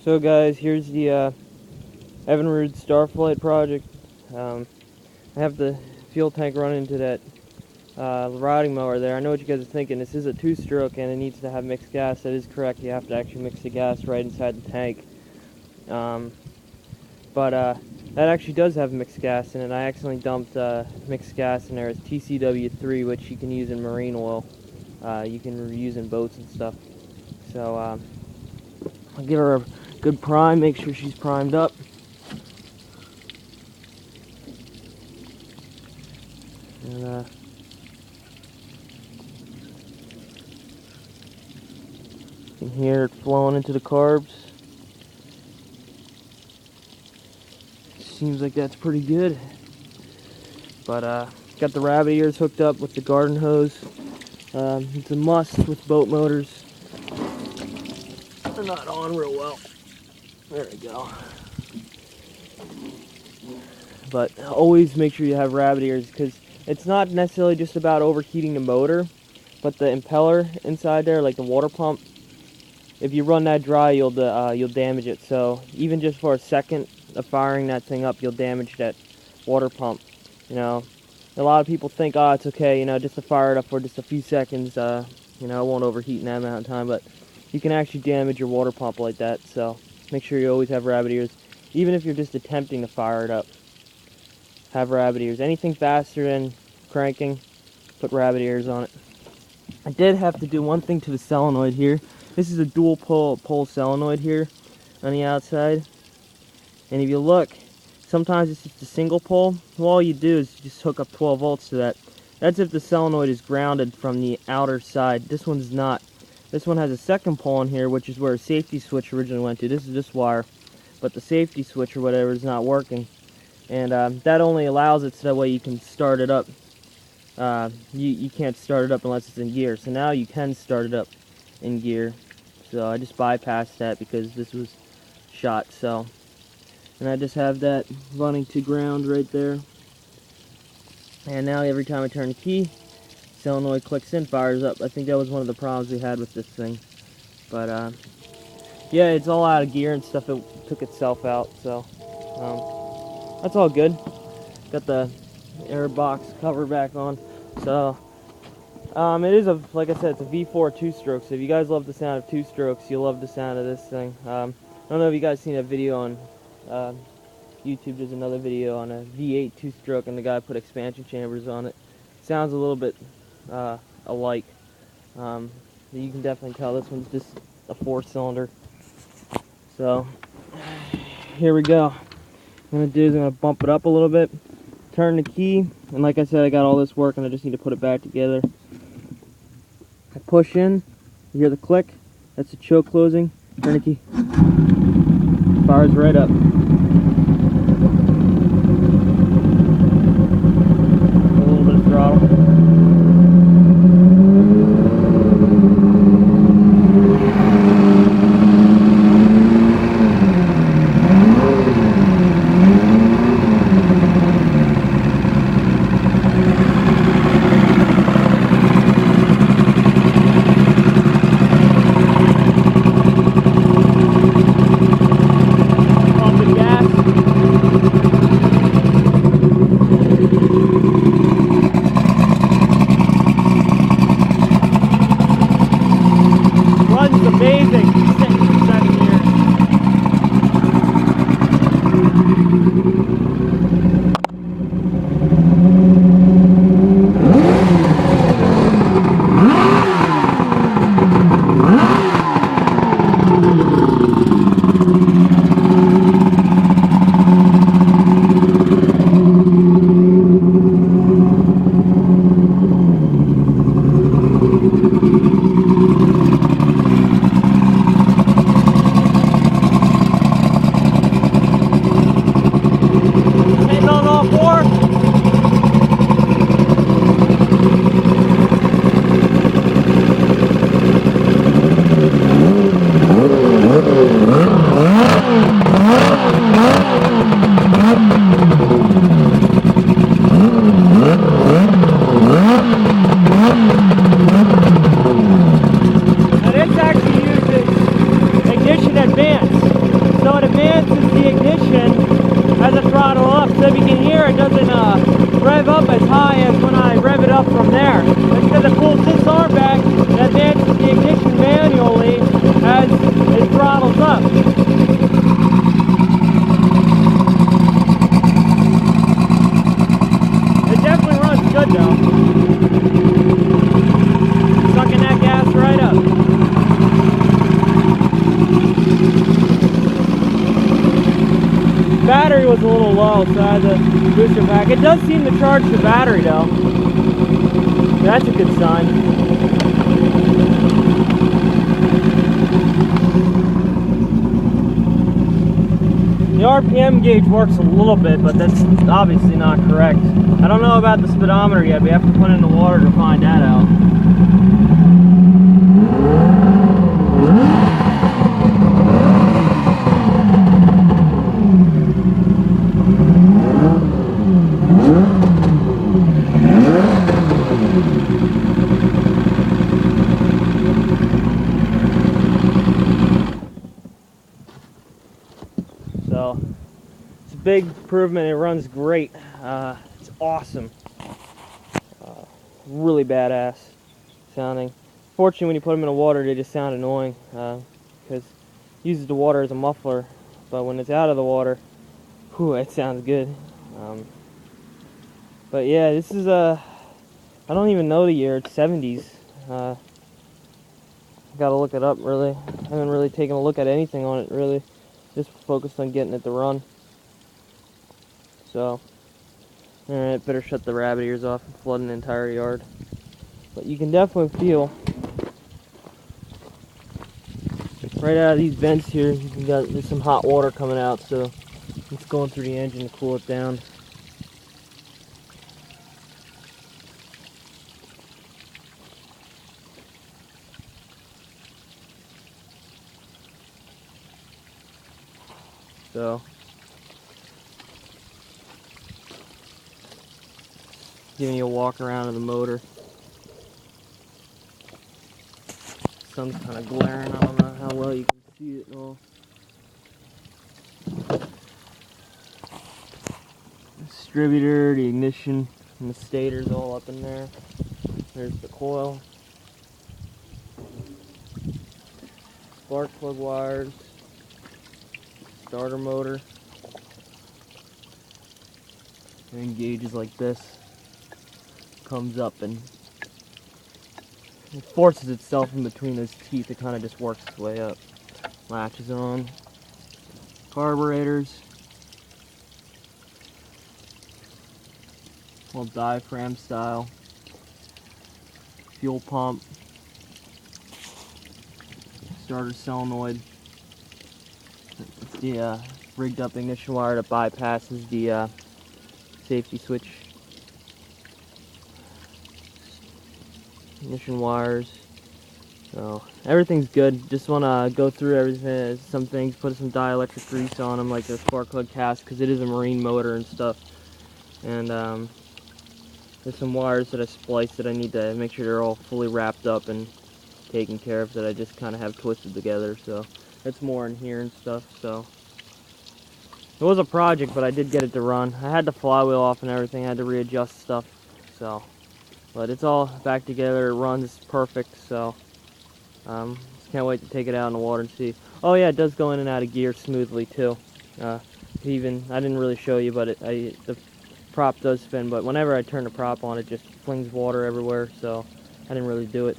So guys, here's the Evinrude Starflight project. I have the fuel tank running into that riding mower there. I know what you guys are thinking. This is a two-stroke and it needs to have mixed gas. That is correct. You have to actually mix the gas right inside the tank. But that actually does have mixed gas in it. I accidentally dumped mixed gas in there as Pt.2 which you can use in marine oil. You can use in boats and stuff. So I'll give her a good prime, make sure she's primed up. And you can hear it flowing into the carbs. Seems like that's pretty good. But got the rabbit ears hooked up with the garden hose. It's a must with boat motors. They're not on real well. There we go. But always make sure you have rabbit ears, because it's not necessarily just about overheating the motor, but the impeller inside there, like the water pump, if you run that dry, you'll damage it. So even just for a second of firing that thing up, you'll damage that water pump. You know, a lot of people think, oh, it's okay, you know, just to fire it up for just a few seconds, you know, it won't overheat in that amount of time, but you can actually damage your water pump like that. So make sure you always have rabbit ears, even if you're just attempting to fire it up. Have rabbit ears. Anything faster than cranking, put rabbit ears on it. I did have to do one thing to the solenoid here. This is a dual pole solenoid here on the outside. And if you look, sometimes it's just a single pole. Well, all you do is just hook up 12 volts to that. That's if the solenoid is grounded from the outer side. This one's not. This one has a second pole in here, which is where a safety switch originally went to. This is this wire, but the safety switch or whatever is not working. And that only allows it so that way you can start it up. You can't start it up unless it's in gear. So now you can start it up in gear. So I just bypassed that because this was shot. So, and I just have that running to ground right there. And now every time I turn the key, solenoid clicks in, fires up. I think that was one of the problems we had with this thing. But yeah, it's all out of gear and stuff. It took itself out. So that's all good. Got the air box cover back on. So it is like I said, it's a V4 two-stroke. So if you guys love the sound of two strokes, you'll love the sound of this thing. I don't know if you guys seen that video on YouTube. There's another video on a V8 two-stroke, and the guy put expansion chambers on it. Sounds a little bit alike. You can definitely tell this one's just a 4-cylinder. So here we go. What I'm going to do is I'm going to bump it up a little bit, turn the key, and like I said, I got all this working. I just need to put it back together. I push in, you hear the click, that's the choke closing, turn the key, fires right up. A little bit of throttle. enhances the ignition as I throttle up. So if you can hear, it doesn't rev up as high as when I rev it up from there. It's because it pulls this arm back and advances the ignition manually as it throttles up. It definitely runs good though. Sucking that gas right up. Battery was a little low, so I had to boost it back. It does seem to charge the battery though. That's a good sign. The RPM gauge works a little bit, but that's obviously not correct. I don't know about the speedometer yet. We have to put it in the water to find that out. So it's a big improvement. It runs great. It's awesome. Really badass sounding. Fortunately, when you put them in the water, they just sound annoying because it uses the water as a muffler. But when it's out of the water, whew, it sounds good. But yeah, this is I don't even know the year. It's 70s. Gotta look it up really. I haven't really taken a look at anything on it really. Just focused on getting it to run. So, alright, better shut the rabbit ears off and flood an entire yard. But you can definitely feel right out of these vents here, there's some hot water coming out, so it's going through the engine to cool it down. So, giving you a walk around of the motor. Sun's kind of glaring. I don't know how well you can see it all. Distributor, the ignition, and the stator's all up in there. There's the coil. Spark plug wires. Starter motor. And gauges like this. Comes up and it forces itself in between those teeth. It kind of just works its way up. Latches on. Carburetors. Well, diaphragm style. Fuel pump. Starter solenoid. It's the rigged up ignition wire that bypasses the safety switch. Ignition wires. So everything's good. Just want to go through everything. Some things, put some dielectric grease on them, like the spark plug cast, because it is a marine motor and stuff. And there's some wires that I spliced that I need to make sure they're all fully wrapped up and taken care of, that I just kind of have twisted together. So that's more in here and stuff. So it was a project, but I did get it to run. I had the flywheel off and everything. I had to readjust stuff. So, but it's all back together. It runs perfect. So. Just can't wait to take it out in the water and see. Oh yeah, it does go in and out of gear smoothly too. I didn't really show you, but the prop does spin. But whenever I turn the prop on, it just flings water everywhere. So I didn't really do it.